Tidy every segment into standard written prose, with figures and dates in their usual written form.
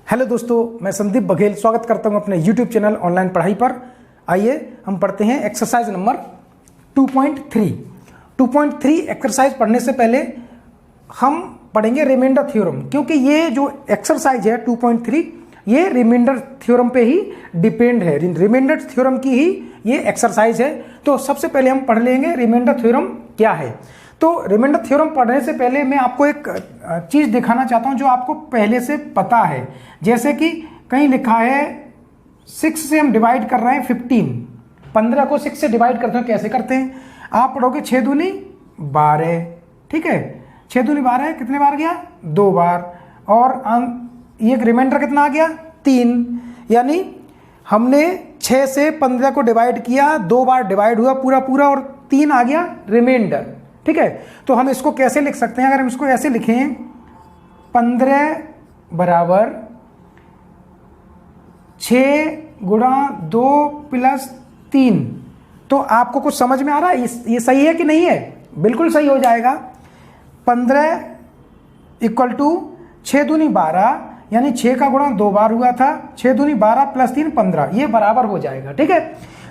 Hello दोस्तों, मैं संदीप बघेल स्वागत करता हूं अपने YouTube चैनल ऑनलाइन पढ़ाई पर। आइए हम पढ़ते हैं एक्सरसाइज नंबर 2.3। 2.3 एक्सरसाइज पढ़ने से पहले हम पढ़ेंगे रिमाइंडर थ्योरम, क्योंकि ये जो एक्सरसाइज है 2.3 ये रिमाइंडर थ्योरम पे ही डिपेंड है। रिमाइंडर थ्योरम की ही ये एक्सरसाइज है। तो सबसे पहले हम पढ़ लेंगे रिमाइंडर थ्योरम क्या है। तो रिमाइंडर थ्योरम पढ़ने से पहले मैं आपको एक चीज दिखाना चाहता हूं जो आपको पहले से पता है। जैसे कि कहीं लिखा है 6 से हम डिवाइड कर रहे हैं 15। 15 को 6 से डिवाइड करते हैं, कैसे करते हैं? आप पढ़ोगे 6 दूनी 12, ठीक है। 6 दूनी 12 कितने बार गया? 2 बार। और ये रिमाइंडर कितना आ गया? 3। यानी हमने 6 से 15 को डिवाइड किया, 2 बार डिवाइड हुआ पूरा पूरा और 3 आ गया रिमाइंडर, ठीक है। तो हम इसको कैसे लिख सकते हैं? अगर हम इसको ऐसे लिखें 15 बराबर 6 गुणा 2 प्लस 3, तो आपको कुछ समझ में आ रहा है ये सही है कि नहीं है? बिल्कुल सही हो जाएगा। 15 इक्वल टू 6 दूनी 12, यानी 6 का गुणा 2 बार हुआ था। 6 दूनी 12 प्लस 3 15, ये बराबर हो जाएगा, ठीक है।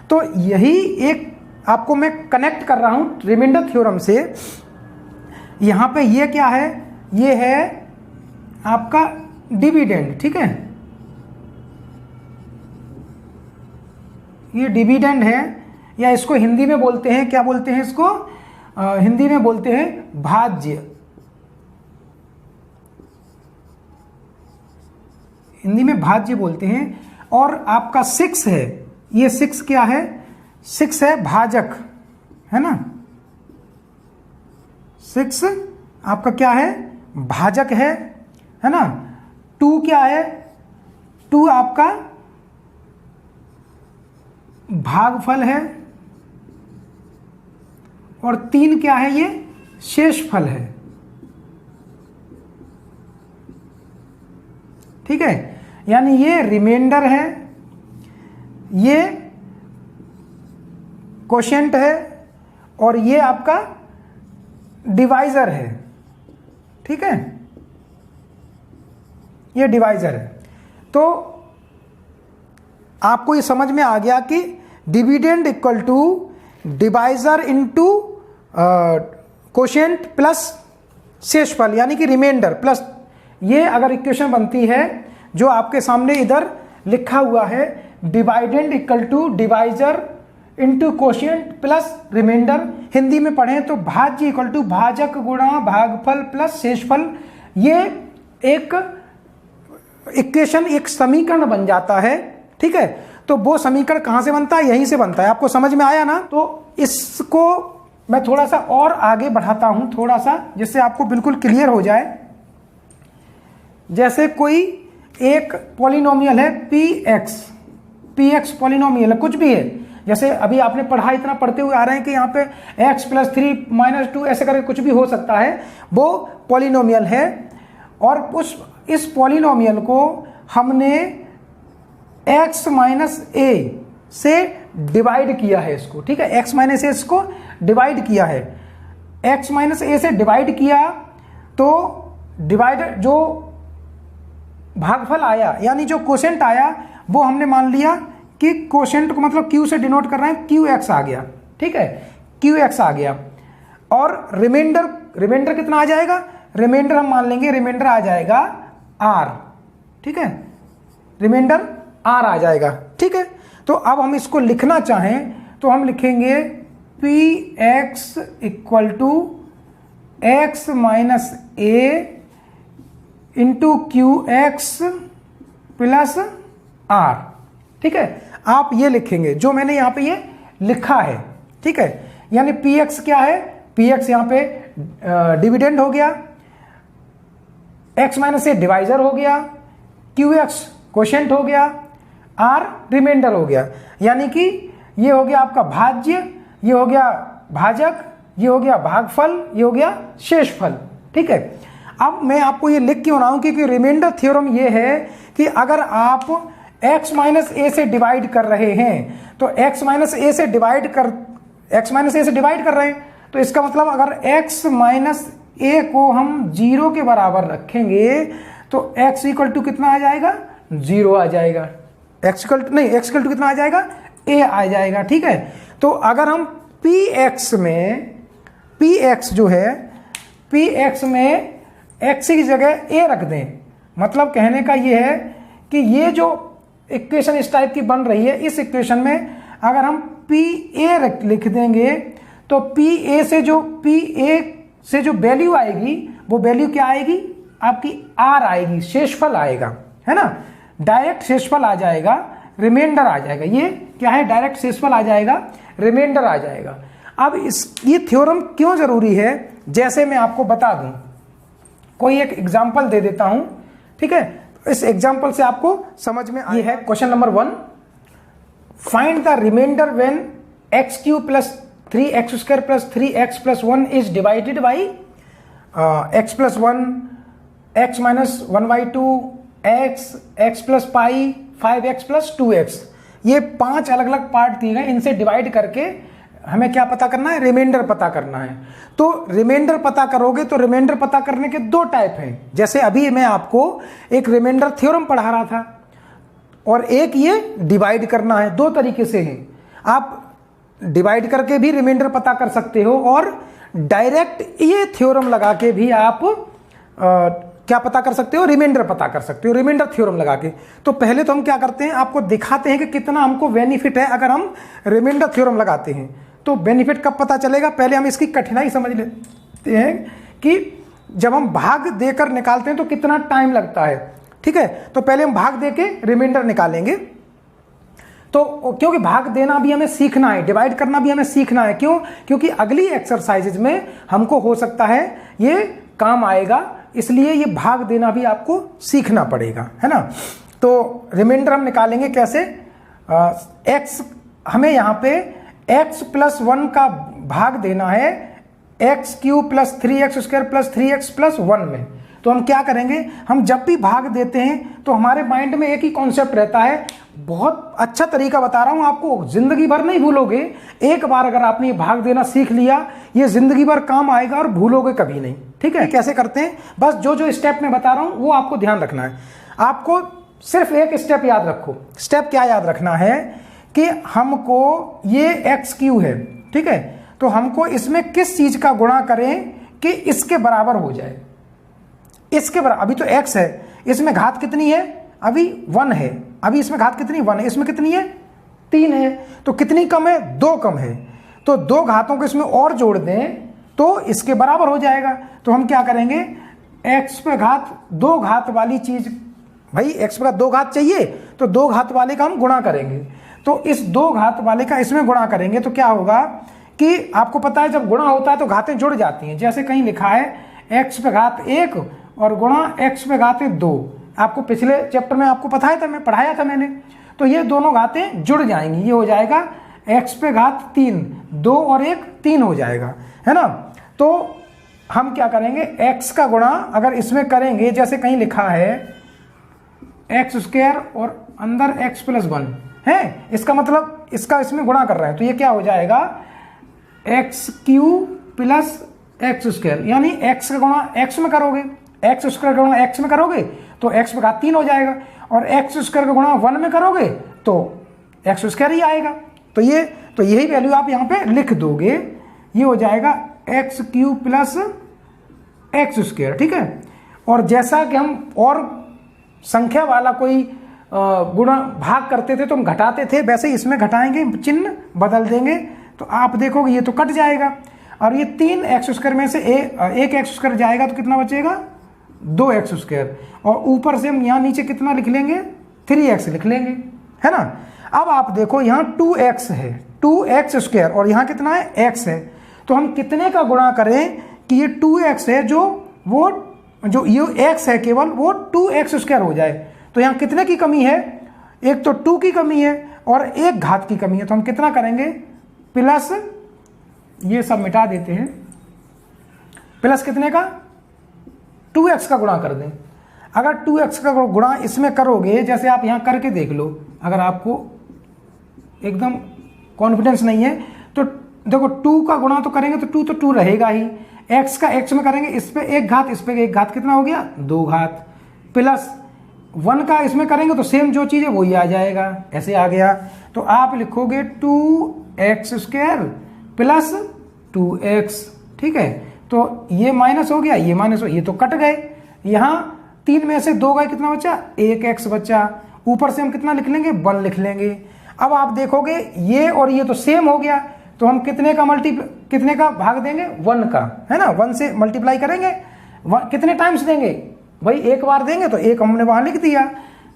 तो यही एक आपको मैं कनेक्ट कर रहा हूं रिमाइंडर थ्योरम से। यहां पे ये क्या है? ये है आपका डिविडेंड, ठीक है। ये डिविडेंड है, या इसको हिंदी में बोलते हैं, क्या बोलते हैं इसको? हिंदी में बोलते हैं भाज्य। हिंदी में भाज्य बोलते हैं। और आपका 6 है, ये 6 क्या है? 6 है भाजक, है ना। 6 आपका क्या है? भाजक है ना। 2 क्या है? 2 आपका भागफल है। और 3 क्या है? ये शेषफल है, ठीक है। यानी ये रिमाइंडर है, ये कोशेंट है, और ये आपका डिवाइजर है, ठीक है। ये डिवाइजर है। तो आपको ये समझ में आ गया कि dividend equal to divisor into quotient plus शेषफल, यानी कि रिमाइंडर प्लस, ये अगर इक्वेशन बनती है जो आपके सामने इधर लिखा हुआ है, dividend equal to divisor into quotient plus remainder. Hindi में पढ़ें तो भाज्य इक्वल टू भाजक गुणा भागफल प्लस शेषफल। ये एक इक्वेशन, एक समीकरण बन जाता है, ठीक है। तो वो समीकरण कहां से बनता है? यहीं से बनता है। आपको समझ में आया ना? तो इसको मैं थोड़ा सा और आगे बढ़ाता हूं, थोड़ा सा, जिससे आपको बिल्कुल क्लियर हो जाए। जैसे कोई एक पॉलिनोमियल है px पॉलिनोमियल है, कुछ भी है। जैसे अभी आपने पढ़ा, इतना पढ़ते हुए आ रहे हैं कि यहाँ पे x + 3 - 2 ऐसे करके कुछ भी हो सकता है, वो पॉलिनोमियल है। और इस पॉलिनोमियल को हमने x - a से डिवाइड किया है इसको, ठीक है। x - a इसको डिवाइड किया है। x - a से डिवाइड किया तो डिवाइडर जो भागफल आया, यानी जो कोशेंट आया, वो हमने मान लिया कि कोशेंट को मतलब q से डिनोट कर रहे हैं, qx आ गया, ठीक है। qx आ गया। और रिमाइंडर कितना आ जाएगा? रिमाइंडर हम मान लेंगे, रिमाइंडर आ जाएगा r, ठीक है। रिमाइंडर r आ जाएगा, ठीक है। तो अब हम इसको लिखना चाहें तो हम लिखेंगे px equal to x - a into qx plus r, ठीक है। आप ये लिखेंगे जो मैंने यहां पे ये लिखा है, ठीक है। यानी px क्या है? px यहां पे डिविडेंड हो गया, x - a डिवाइजर हो गया, qx कोशेंट हो गया, r रिमाइंडर हो गया। यानी कि ये हो गया आपका भाज्य, ये हो गया भाजक, ये हो गया भागफल, ये हो गया शेषफल, ठीक है। अब मैं आपको ये लिख क्यों रहा हूं? क्योंकि रिमाइंडर थ्योरम ये है कि अगर आप x - a से डिवाइड कर रहे हैं तो x - a से डिवाइड कर रहे हैं, तो इसका मतलब अगर x - a को हम 0 के बराबर रखेंगे तो x इक्वल टू कितना आ जाएगा, 0 आ जाएगा। x इक्वल टू नहीं, x इक्वल टू कितना आ जाएगा, a आ जाएगा। ठीक है, तो अगर हम px में px जो है px में x की जगह a रख दें, मतलब कहने का ये है कि ये जो इक्वेशन इस टाइप की बन रही है, इस इक्वेशन में अगर हम pa लिख देंगे तो pa से जो वैल्यू आएगी वो वैल्यू क्या आएगी, आपकी r आएगी, शेषफल आएगा, है ना, डायरेक्ट शेषफल आ जाएगा, रिमाइंडर आ जाएगा। ये क्या है, डायरेक्ट शेषफल आ जाएगा, रिमाइंडर आ जाएगा। अब ये थ्योरम क्यों जरूरी है, जैसे मैं आपको बता दूं, कोई एक एग्जांपल दे देता हूं। ठीक है, इस एग्जांपल से आपको समझ में ये है question number 1, find the remainder when x³ plus 3x² plus 3x plus 1 is divided by x plus 1, x minus 1/2, x plus pi, 5x plus 2x। ये 5 अलग अलग पार्ट दिए गए, इनसे डिवाइड करके हमें क्या पता करना है, रिमाइंडर पता करना है। तो रिमाइंडर पता करोगे तो रिमाइंडर पता करने के 2 टाइप हैं। जैसे अभी मैं आपको एक रिमाइंडर थ्योरम पढ़ा रहा था, और एक ये डिवाइड करना है। 2 तरीके से है, आप डिवाइड करके भी रिमाइंडर पता कर सकते हो, और डायरेक्ट ये थ्योरम लगा के भी आप क्या पता कर सकते हो, रिमाइंडर पता कर सकते हो, रिमाइंडर थ्योरम लगा के। तो पहले तो हम क्या करते हैं, आपको दिखाते हैं कि कितना हमको बेनिफिट है अगर हम रिमाइंडर थ्योरम लगाते हैं। तो बेनिफिट कब पता चलेगा, पहले हम इसकी कठिनाई समझ लेते हैं कि जब हम भाग देकर निकालते हैं तो कितना टाइम लगता है। ठीक है, तो पहले हम भाग देके रिमाइंडर निकालेंगे। तो क्योंकि भाग देना भी हमें सीखना है, डिवाइड करना भी हमें सीखना है। क्यों, क्योंकि अगली एक्सरसाइजेज में हमको हो सकता है ये काम आएगा, इसलिए ये भाग देना भी आपको सीखना पड़ेगा, है ना। तो रिमाइंडर हम निकालेंगे कैसे, x हमें यहाँ पे x प्लस 1 का भाग देना है x³ plus 3x² plus 3x plus 1 में। तो हम क्या करेंगे, हम जब भी भाग देते हैं तो हमारे माइंड में एक ही कॉन्सेप्ट रहता है। बहुत अच्छा तरीका बता रहा हूं आपको, जिंदगी भर नहीं भूलोगे। एक बार अगर आपने ये भाग देना सीख लिया, ये जिंदगी भर काम आएगा और भूलोगे कभी नहीं। ठीक है, कैसे करते हैं, बस जो स्टेप मैं बता रहा हूं वो आपको ध्यान रखना है। आपको सिर्फ एक स्टेप याद रखो। स्टेप क्या याद रखना है कि हमको ये x³ है, ठीक है, तो हमको इसमें किस चीज का गुणा करें कि इसके बराबर हो जाए, इसके बराबर। अभी तो x है, इसमें घात कितनी है, अभी 1 है, अभी इसमें घात कितनी 1 है, इसमें कितनी है 3 है, तो कितनी कम है, 2 कम है। तो 2 घातों को इसमें और जोड़ दें तो इसके बराबर हो जाएगा। तो हम क्या करेंगे, x पे घात 2 घात वाली चीज, भाई x पे 2 घात चाहिए तो 2 घात वाले का हम गुणा करेंगे। तो इस 2 घात वाले का इसमें गुणा करेंगे तो क्या होगा कि आपको पता है जब गुणा होता है तो घातें जुड़ जाती हैं। जैसे कहीं लिखा है x पे घात 1 और गुणा x पे घात 2। आपको पिछले चैप्टर में आपको पता था, मैं पढ़ाया था मैंने। तो ये दोनों घातें जुड़ जाएंगी, ये हो जाएगा x पे घात 3, 2 और 1 3 हो जाएगा, है ना। तो हम क्या करेंगे, x का गुणा अगर इसमें करेंगे, जैसे कहीं लिखा है x² और अंदर x प्लस 1 है, इसका मतलब इसका इसमें गुणा कर रहे हैं, तो ये क्या हो जाएगा x³ प्लस x², यानी x का गुणा x में करोगे, x² का गुणा x में करोगे तो x पे घात 3 हो जाएगा, और x² का गुणा 1 में करोगे तो x² ही आएगा। तो यही वैल्यू आप यहाँ पे लिख दोगे, ये हो जाएगा x³ प्लस x², ठीक है। और जैसा कि हम और संख्या वाला कोई गुणा भाग करते थे तो हम घटाते थे, वैसे ही इसमें घटाएंगे, चिन्ह बदल देंगे तो आप देखोगे ये तो कट जाएगा, और ये 3x² में से एक x² जाएगा तो कितना बचेगा 2x², और ऊपर से हम यहाँ नीचे कितना लिख लेंगे 3x लिख लेंगे, है ना। अब आप देखो यहाँ 2x है, 2x² और यहाँ कितना है x है, तो हम कितने का गुणा करें कि ये 2x है जो ये x है केवल वो 2x² हो जाए। तो यहाँ कितने की कमी है, एक तो 2 की कमी है और 1 घात की कमी है। तो हम कितना करेंगे, प्लस, ये सब मिटा देते हैं, प्लस कितने का 2x का गुणा कर दें। अगर 2x का गुणा इसमें करोगे, जैसे आप यहाँ करके देख लो, अगर आपको एकदम कॉन्फिडेंस नहीं है तो देखो 2 का गुणा तो करेंगे तो 2 रहेगा ही, x का x में करेंगे, इस पे 1 घात, इस पे 1 घात, कितना हो गया 2 घात, प्लस 1 का इसमें करेंगे तो सेम जो चीज़ है वही आ जाएगा, ऐसे आ गया। तो आप लिखोगे 2x² प्लस 2x, ठीक है। तो ये माइनस हो गया, ये माइनस हो, ये तो कट गए। यहाँ 3 में से 2 गए, कितना बचा? 1x बचा। ऊपर से हम कितना लिख लेंगे? 1 लिख लेंगे। अब आप देखोगे ये और ये तो सेम हो गया, तो हम कितने का भाग देंगे? 1 का, है ना। 1 से मल्टीप्लाई करेंगे, कितने टाइम्स देंगे भाई? एक बार देंगे, तो एक हमने वहां लिख दिया।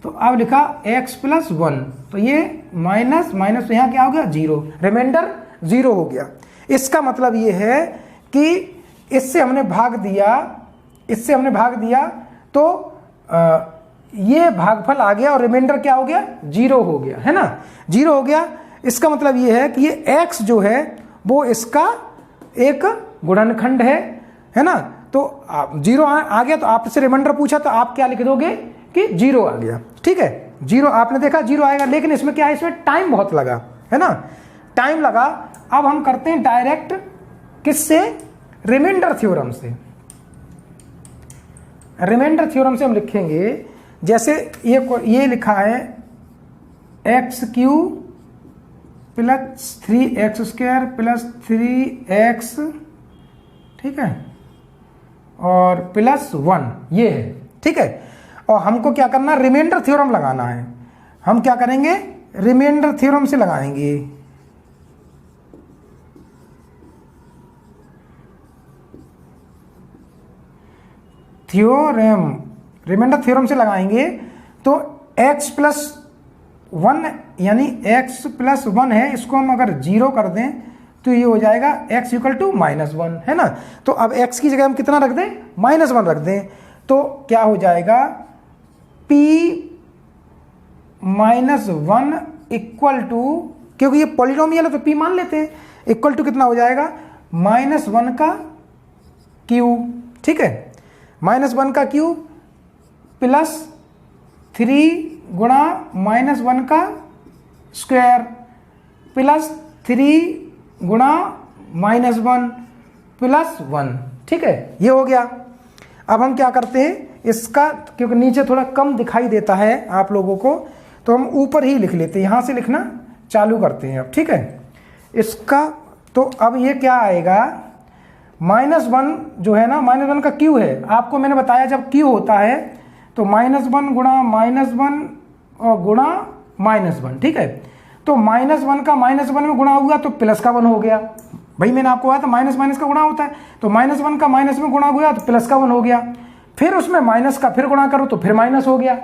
तो अब लिखा x + 1, तो ये माइनस माइनस, तो यहाँ क्या हो गया? 0, रिमाइंडर 0 हो गया। इसका मतलब ये है कि इससे हमने भाग दिया, तो ये भागफल आ गया और रिमाइंडर क्या हो गया? 0 हो गया, है ना। 0 हो गया। इसका मतलब ये है कि ये x जो है वो इसका एक गुणनखंड है ना। तो 0 आ गया, तो आपसे रिमाइंडर पूछा तो आप क्या लिख दोगे कि 0 आ गया, ठीक है। 0 आपने देखा 0 आएगा, लेकिन इसमें क्या है? इसमें टाइम बहुत लगा, है ना, टाइम लगा। अब हम करते हैं डायरेक्ट, किससे? रिमाइंडर थ्योरम से। रिमाइंडर थ्योरम से हम लिखेंगे, जैसे ये लिखा है x³ + 3x² + 3x, ठीक है, और +1 ये है, ठीक है। और हमको क्या करना? रिमाइंडर थ्योरम लगाना है। हम क्या करेंगे? रिमाइंडर थ्योरम से लगाएंगे। रिमाइंडर थ्योरम से लगाएंगे तो x + 1 यानी x + 1 है, इसको हम अगर 0 कर दें तो ये हो जाएगा x = -1, है ना। तो अब x की जगह हम कितना रख दें? -1 रख दें, तो क्या हो जाएगा? p - 1 इक्वल टू, क्योंकि ये पॉलिनोमियल है तो p मान लेते हैं, इक्वल टू कितना हो जाएगा? -1 का क्यूब, ठीक है, -1 का क्यूब + 3 गुणा -1 का स्क्वायर + 3 गुणा -1 + 1, ठीक है, ये हो गया। अब हम क्या करते हैं इसका, क्योंकि नीचे थोड़ा कम दिखाई देता है आप लोगों को, तो हम ऊपर ही लिख लेते हैं, यहाँ से लिखना चालू करते हैं अब, ठीक है। इसका तो अब ये क्या आएगा? -1 जो है ना, -1 का क्यू है। आपको मैंने बताया जब क्यू होता है तो -1 गुणा -1 और गुणा -1, ठीक है। तो -1 का -1 में गुणा हुआ तो प्लस का 1 हो गया। भाई मैंने आपको कहा था माइनस का गुणा होता है, तो -1 का माइनस में गुणा हुआ तो प्लस का 1 हो गया। फिर उसमें माइनस का फिर गुणा करो तो फिर माइनस हो गया।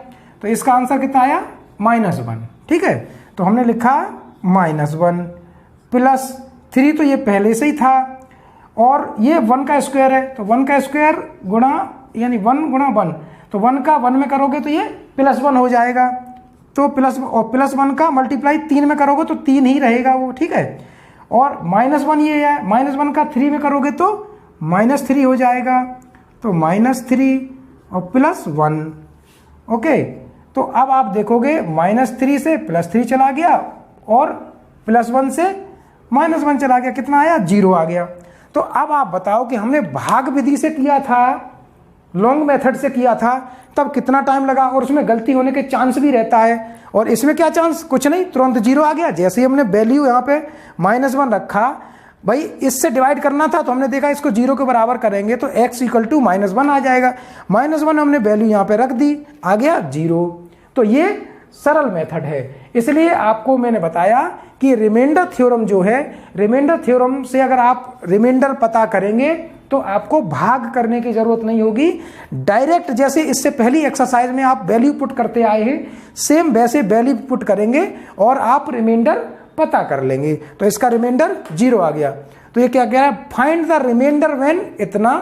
तो इसका आंसर कितना आया? -1, ठीक है। तो हमने लिखा -1 + 3, तो ये पहले से ही था, और ये 1 का स्क्वायर है, तो 1 का स्क्वायर गुणा यानी 1 गुणा 1, तो 1 का 1 में करोगे तो ये +1 हो जाएगा। तो +1 का मल्टीप्लाई 3 में करोगे तो 3 ही रहेगा वो, ठीक है। और -1 ये है, -1 का 3 में करोगे तो -3 हो जाएगा, तो -3 और +1, ओके। तो अब आप देखोगे -3 से +3 चला गया और +1 से -1 चला गया, कितना आया? 0 आ गया। तो अब आप बताओ कि हमने भाग विधि से किया था, लॉन्ग मेथड से किया था, तब कितना टाइम लगा, और उसमें गलती होने के चांस भी रहता है, और इसमें क्या चांस? कुछ नहीं, तुरंत 0 आ गया। जैसे ही हमने वैल्यू यहाँ पे -1 रखा, भाई इससे डिवाइड करना था तो हमने देखा इसको 0 के बराबर करेंगे तो x = -1 आ जाएगा। -1 हमने वैल्यू यहाँ पे रख दी, आ गया 0। तो ये सरल मेथड है, इसलिए आपको मैंने बताया कि रिमाइंडर थ्योरम जो है, रिमाइंडर थ्योरम से अगर आप रिमाइंडर पता करेंगे तो आपको भाग करने की जरूरत नहीं होगी। डायरेक्ट जैसे इससे पहली एक्सरसाइज में आप वैल्यू पुट करते आए हैं, सेम वैसे वैल्यू पुट करेंगे और आप रिमाइंडर पता कर लेंगे। तो इसका रिमाइंडर 0 आ गया। तो ये क्या कह रहा है? फाइंड द रिमाइंडर व्हेन इतना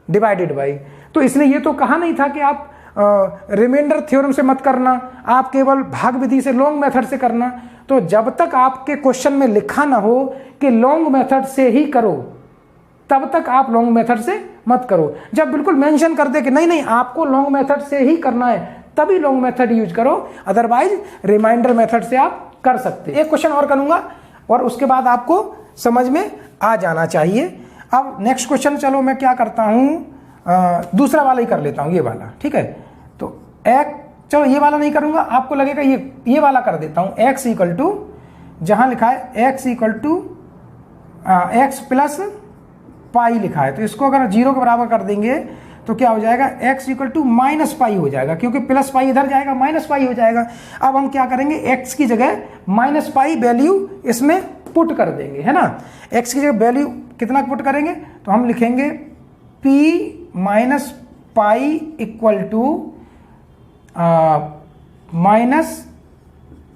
डिवाइडेड बाई। तो इसलिए ये तो कहा नहीं था कि आप रिमाइंडर थ्योरम से मत करना, आप केवल भाग विधि से, लॉन्ग मेथड से करना। तो जब तक आपके क्वेश्चन में लिखा ना हो कि लॉन्ग मेथड से ही करो, तब तक आप लॉन्ग मेथड से मत करो। जब बिल्कुल मेंशन कर दे कि नहीं नहीं आपको लॉन्ग मेथड से ही करना है, तभी लॉन्ग मेथड यूज करो, अदरवाइज रिमाइंडर मेथड से आप कर सकते। एक क्वेश्चन और करूंगा और उसके बाद आपको समझ में आ जाना चाहिए। अब नेक्स्ट क्वेश्चन, चलो मैं क्या करता हूं, दूसरा वाला ही कर लेता हूं, ये वाला, ठीक है। तो चलो ये वाला नहीं करूंगा, आपको लगेगा ये वाला कर देता हूं। x इक्वल टू, जहां लिखा है x equal to X plus pi लिखा है, तो इसको अगर 0 के बराबर कर देंगे तो क्या हो जाएगा, x equal to minus pi हो जाएगा, क्योंकि प्लस पाई इधर जाएगा, माइनस पाई हो जाएगा। अब हम क्या करेंगे, x की जगह माइनस पाई वैल्यू इसमें पुट कर देंगे, है ना। x की जगह वैल्यू कितना पुट करेंगे, तो हम लिखेंगे p minus pi equal to minus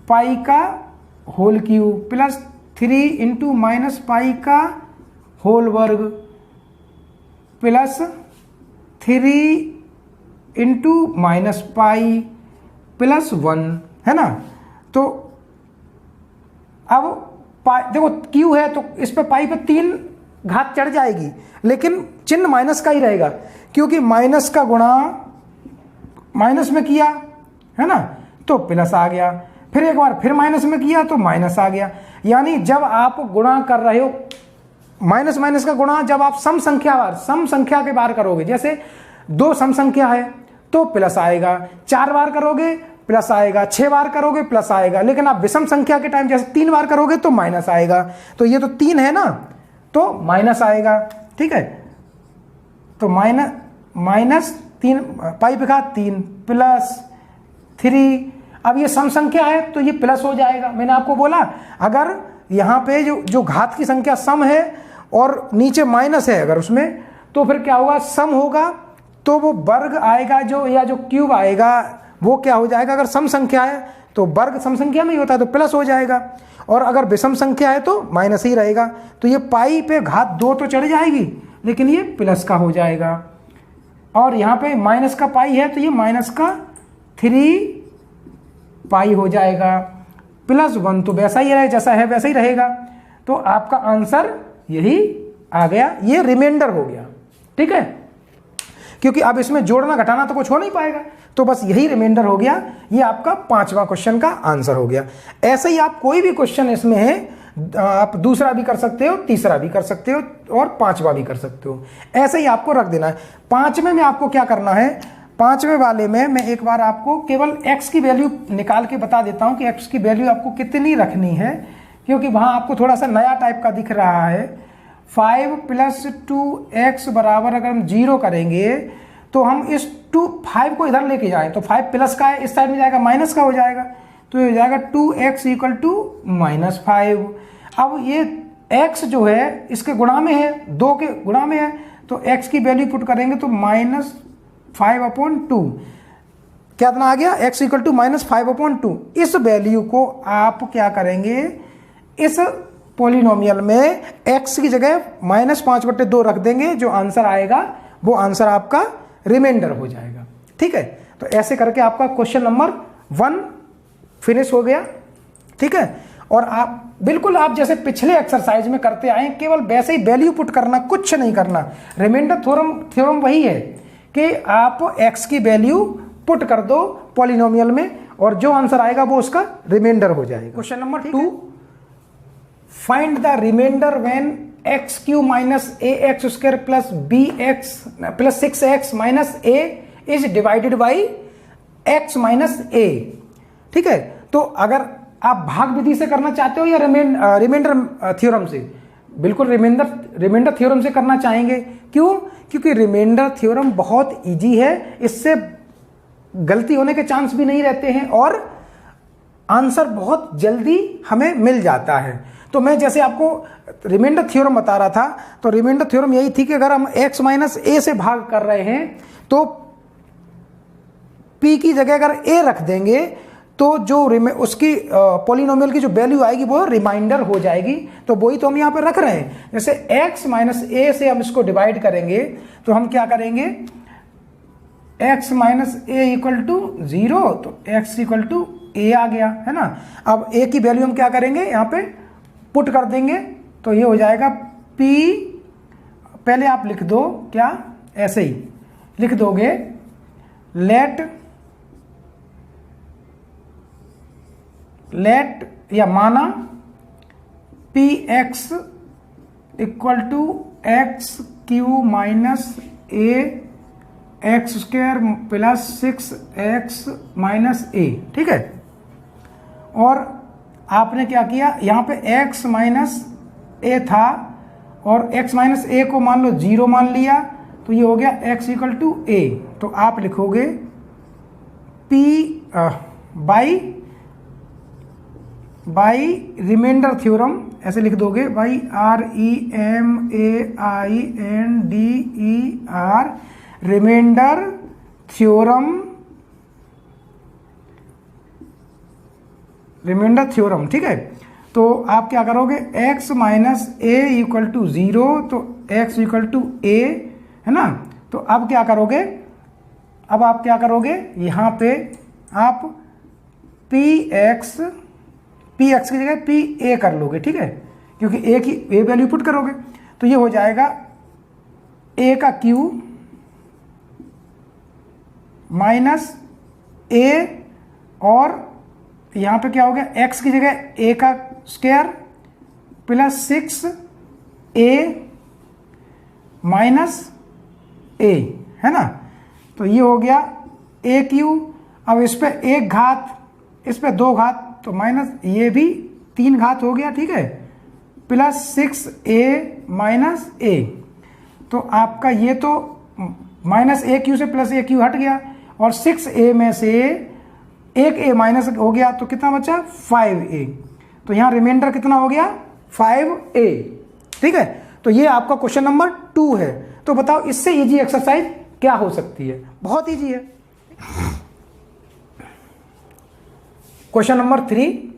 pi का whole cube plus 3 into minus pi का होल वर्ग plus 3 into minus pi plus 1, है ना। तो अब देखो क्यू है तो इस पे पाई पे 3 घात चढ़ जाएगी, लेकिन चिन्ह माइनस का ही रहेगा, क्योंकि माइनस का गुणा माइनस में किया, है ना, तो प्लस आ गया, फिर एक बार फिर माइनस में किया तो माइनस आ गया। यानी जब आप गुणा कर रहे हो, माइनस माइनस का गुणा जब आप सम संख्या के बार करोगे, जैसे 2 सम संख्या है तो प्लस आएगा, 4 बार करोगे प्लस आएगा, 6 बार करोगे प्लस आएगा, लेकिन आप विषम संख्या के टाइम जैसे 3 बार करोगे तो माइनस आएगा। तो ये तो 3 है ना, तो माइनस आएगा, ठीक है। तो माइनस 3 पाई पे 3 प्लस 3, अब ये सम संख्या है तो ये प्लस हो जाएगा। मैंने आपको बोला अगर यहाँ पे जो घात की संख्या सम है और नीचे माइनस है अगर उसमें, तो फिर क्या होगा, सम होगा तो वो वर्ग आएगा या जो क्यूब आएगा वो क्या हो जाएगा, अगर सम संख्या है तो वर्ग सम संख्या में ही होता है तो प्लस हो जाएगा, और अगर विषम संख्या है तो माइनस ही रहेगा। तो ये पाई पे घात 2 तो चढ़ जाएगी, लेकिन ये प्लस का हो जाएगा, और यहाँ पे माइनस का पाई है तो ये माइनस का 3 पाई हो जाएगा, प्लस 1 तो वैसा ही रहे, जैसा है वैसा ही रहेगा। तो आपका आंसर यही आ गया, ये रिमाइंडर हो गया, ठीक है, क्योंकि अब इसमें जोड़ना घटाना तो कुछ हो नहीं पाएगा, तो बस यही रिमाइंडर हो गया। ये आपका 5वां क्वेश्चन का आंसर हो गया। ऐसे ही आप कोई भी क्वेश्चन इसमें है, आप दूसरा भी कर सकते हो, तीसरा भी कर सकते हो, और 5वां भी कर सकते हो, ऐसे ही आपको रख देना है। 5वें में आपको क्या करना है, 5वें वाले में मैं एक बार आपको केवल x की वैल्यू निकाल के बता देता हूं कि x की वैल्यू आपको कितनी रखनी है, क्योंकि वहां आपको थोड़ा सा नया टाइप का दिख रहा है। 5 + 2x बराबर अगर हम 0 करेंगे तो हम इस 5 को इधर लेके जाएं तो 5 प्लस का है, इस साइड में जाएगा माइनस का हो जाएगा, तो ये हो जाएगा 2x = -5। अब ये x जो है इसके गुणा में है, 2 के गुणा में है, तो x की वैल्यू पुट करेंगे तो -5/2 कितना आ गया, x = -5/2। इस वैल्यू को आप क्या करेंगे, इस पॉलिनोमियल में x की जगह -5/2 रख देंगे, जो आंसर आएगा वो आंसर आपका रिमाइंडर हो जाएगा, ठीक है। तो ऐसे करके आपका क्वेश्चन नंबर 1 फिनिश हो गया, ठीक है। और आप बिल्कुल आप जैसे पिछले एक्सरसाइज में करते आए, केवल वैसे ही वैल्यू पुट करना, कुछ नहीं करना। रिमाइंडर थ्योरम वही है कि आप x की वैल्यू पुट कर दो पॉलिनोमियल में, और जो आंसर आएगा वो उसका रिमाइंडर हो जाएगा। Question number 2, find the remainder when x³ - ax² + bx + 6x - a is divided by x - a, ठीक है। तो अगर आप भाग विधि से करना चाहते हो या रिमाइंडर थ्योरम से, बिल्कुल रिमाइंडर थ्योरम से करना चाहेंगे। क्यों? क्योंकि रिमाइंडर थ्योरम बहुत इजी है, इससे गलती होने के चांस भी नहीं रहते हैं, और आंसर बहुत जल्दी हमें मिल जाता है। तो मैं जैसे आपको रिमाइंडर थ्योरम बता रहा था, तो रिमाइंडर थ्योरम यही थी कि अगर हम x - a से भाग कर रहे हैं तो p की जगह अगर a रख देंगे तो जो उसकी पॉलिनोमियल की जो वैल्यू आएगी वो रिमाइंडर हो जाएगी। तो वही तो हम यहाँ पे रख रहे हैं। जैसे x - a से हम इसको डिवाइड करेंगे तो हम क्या करेंगे, x - a = 0, तो x = a आ गया, है ना। अब a की वैल्यू हम क्या करेंगे, यहाँ पे पुट कर देंगे, तो ये हो जाएगा p, पहले आप लिख दो, क्या ऐसे ही लिख दोगे, लेट या माना px = x³ - x square plus 6x minus a, ठीक है। और आपने क्या किया, यहाँ पे x माइनस ए था और x माइनस ए को मान लो 0 मान लिया, तो ये हो गया x इक्वल टू ए। तो आप लिखोगे p बाई रिमाइंडर थ्योरम, ऐसे लिख दोगे, बाई REMAINDER रिमाइंडर थ्योरम, ठीक है। तो आप क्या करोगे, x minus A equal to 0, तो x इक्वल टू ए, है ना। तो अब क्या करोगे, अब आप क्या करोगे, यहाँ पे आप px की जगह pa कर लोगे, ठीक है, क्योंकि a की वैल्यू पुट करोगे। तो ये हो जाएगा a का q माइनस a, और यहाँ पे क्या हो गया, x की जगह a का square plus 6a minus a, है ना। तो ये हो गया a क्यू। अब इस पे 1 घात, इस पे 2 घात, तो माइनस ये भी 3 घात हो गया, ठीक है, प्लस 6a माइनस a। तो आपका ये तो माइनस ए क्यू से प्लस ए क्यू हट गया, और 6a में से 1a माइनस हो गया, तो कितना बचा, 5a। तो यहाँ रिमाइंडर कितना हो गया, 5a, ठीक है। तो ये आपका क्वेश्चन नंबर 2 है। तो बताओ इससे इजी एक्सरसाइज क्या हो सकती है, बहुत इजी है। Question number 3,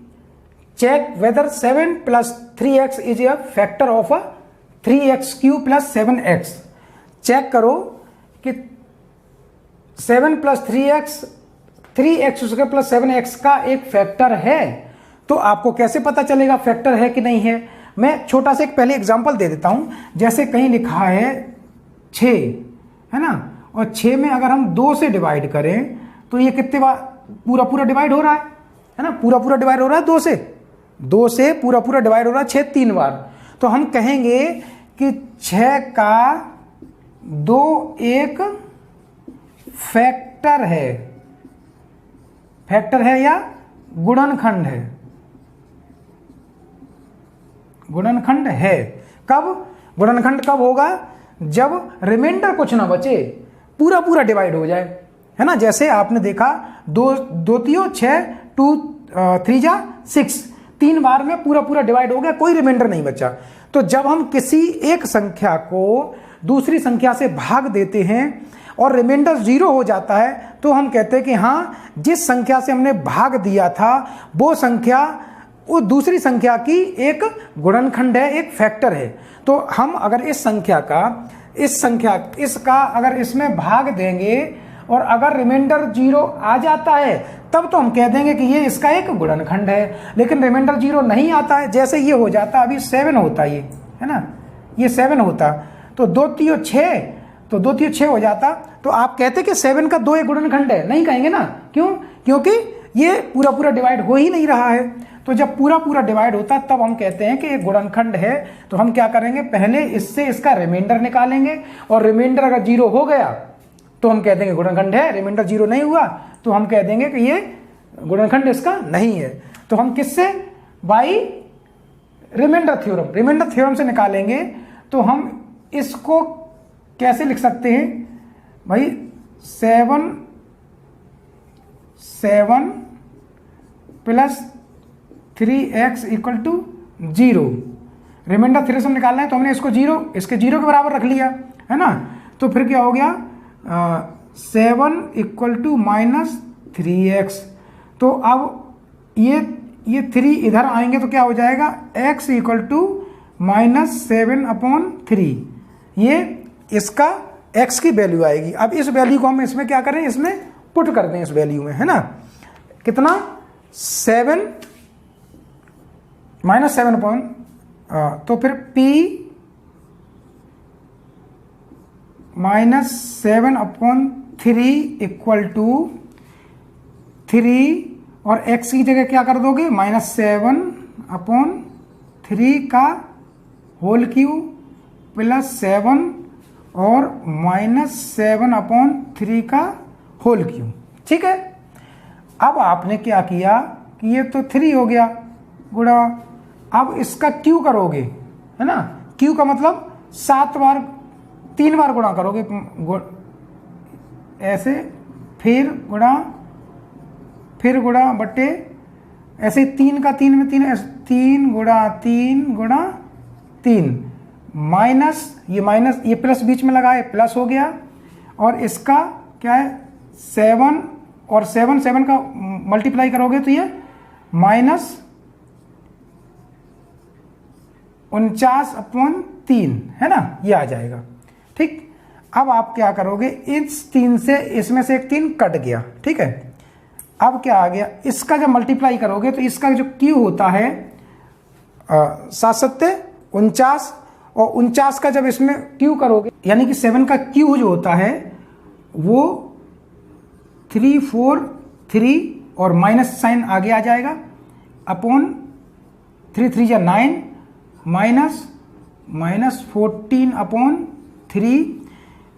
check whether 7 plus 3x is a factor of 3x cube plus 7x। Check करो कि 7 plus 3x square plus 7x का एक फैक्टर है। तो आपको कैसे पता चलेगा फैक्टर है कि नहीं है। मैं छोटा सा एक पहले एग्जांपल दे देता हूं। जैसे कहीं लिखा है 6, है ना, और 6 में अगर हम 2 से डिवाइड करें तो ये कितने बार पूरा डिवाइड हो रहा है ना, पूरा डिवाइड हो रहा है 2 से पूरा डिवाइड हो रहा है 6 3 बार। तो हम कहेंगे कि 6 का 2 एक फैक्टर है या गुणनखंड है, गुणनखंड है। कब गुणनखंड कब होगा, जब रिमाइंडर कुछ ना बचे, पूरा डिवाइड हो जाए, है ना। जैसे आपने देखा 2 3 6 2 3 जा 6, 3 बार में पूरा डिवाइड हो गया, कोई रिमाइंडर नहीं बचा। तो जब हम किसी एक संख्या को दूसरी संख्या से भाग देते हैं और रिमाइंडर 0 हो जाता है, तो हम कहते हैं कि हाँ, जिस संख्या से हमने भाग दिया था वो संख्या वो दूसरी संख्या की एक गुणनखंड है, एक फैक्टर है। तो हम अगर इस संख्या का इसका अगर इसमें भाग देंगे और अगर रिमाइंडर 0 आ जाता है, तब तो हम कह देंगे कि ये इसका एक गुणनखंड है। लेकिन रिमाइंडर 0 नहीं आता है, जैसे ये हो जाता, अभी 7 होता, ये है ना, ये 7 होता, तो 2 3 6, तो 2 3 6 हो जाता। तो आप कहते कि 7 का 2 एक गुणनखंड है, नहीं कहेंगे ना। क्यों, क्योंकि ये पूरा डिवाइड हो ही नहीं रहा है। तो जब पूरा डिवाइड होता है तब हम कहते हैं कि एक गुणनखंड है। तो हम क्या करेंगे, पहले इससे इसका रिमाइंडर निकालेंगे, और रिमाइंडर अगर 0 हो गया तो हम कह देंगे गुणनखंड है। रिमाइंडर 0 नहीं हुआ तो हम कह देंगे कि ये गुणनखंड इसका नहीं है। तो हम किससे, बाई रिमाइंडर थ्योरम से निकालेंगे। तो हम इसको कैसे लिख सकते हैं भाई, 7 plus 3x equal to 0। Remainder theorem निकालना है तो हमने इसको 0 इसके 0 के बराबर रख लिया, है ना। तो फिर क्या हो गया, 7 इक्वल टू माइनस 3x। तो अब ये 3 इधर आएंगे तो क्या हो जाएगा, x इक्वल टू माइनस 7/3। ये इसका x की वैल्यू आएगी। अब इस वैल्यू को हम इसमें क्या करें, इसमें पुट कर दें, इस वैल्यू में, है ना। कितना, 7 माइनस 7 तो फिर p माइनस 7/3 इक्वल टू 3, और x की जगह क्या कर दोगे, माइनस 7/3 का होल क्यूब प्लस 7, और -7/3 का होल क्यूब। ठीक है, अब आपने क्या किया कि ये तो 3 हो गया गुणा, अब इसका क्यू करोगे, है ना, क्यू का मतलब 7 बार 3 बार गुणा करोगे ऐसे, फिर गुणा बट्टे ऐसे 3 का 3 में 3 3 गुणा 3 गुणा 3 माइनस ये प्लस बीच में लगा है, प्लस हो गया, और इसका क्या है 7 और 7 का मल्टीप्लाई करोगे तो ये -49/3 है ना, ये आ जाएगा। ठीक, अब आप क्या करोगे, इस 3 से इसमें से एक 3 कट गया। ठीक है, अब क्या आ गया, इसका जब मल्टीप्लाई करोगे तो इसका जो क्यू होता है 7 × 49, और 49 का जब इसमें क्यू करोगे यानी कि 7 का क्यू जो होता है वो 343 और माइनस साइन आगे आ जाएगा अपॉन 3 3 या 9 -14/3।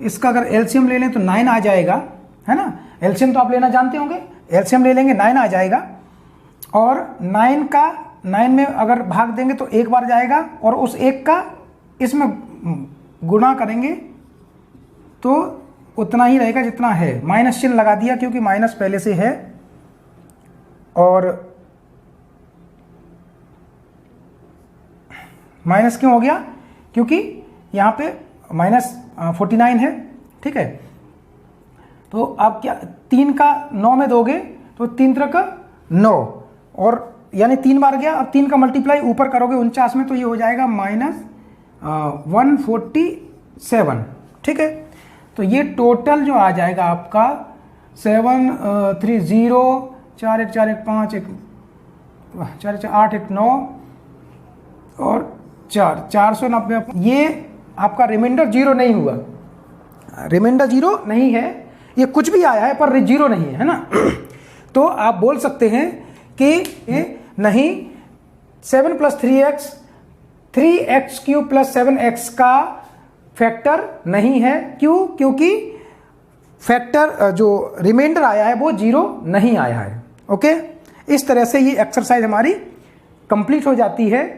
इसका अगर एलसीएम ले लें तो 9 आ जाएगा, है ना, एलसीएम तो आप लेना जानते होंगे, एलसीएम ले लेंगे 9 आ जाएगा, और 9 में अगर भाग देंगे तो एक बार जाएगा, और उस एक का इसमें गुणा करेंगे तो उतना ही रहेगा जितना है, माइनस चिन्ह लगा दिया क्योंकि माइनस पहले से है, और माइनस क्यों हो गया, क्योंकि यहाँ पे -49 है। ठीक है, तो आप क्या 3 का 9 में दोगे तो 3 3 का 9, और यानी 3 बार गया, अब 3 का मल्टीप्लाई ऊपर करोगे 49 में तो ये हो जाएगा -147। ठीक है, तो ये टोटल जो आ जाएगा आपका 730 4 1 4 1 5 1 4 4 8 1 9 और 490। ये आपका रिमाइंडर 0 नहीं हुआ, रिमाइंडर 0 नहीं है, ये कुछ भी आया है पर 0 नहीं है ना। तो आप बोल सकते हैं कि नहीं 7 + 3x 3x³ + 7x का फैक्टर नहीं है। क्यों? क्योंकि फैक्टर जो रिमाइंडर आया है वो 0 नहीं आया है। ओके, इस तरह से ये एक्सरसाइज हमारी कंप्लीट हो जाती है।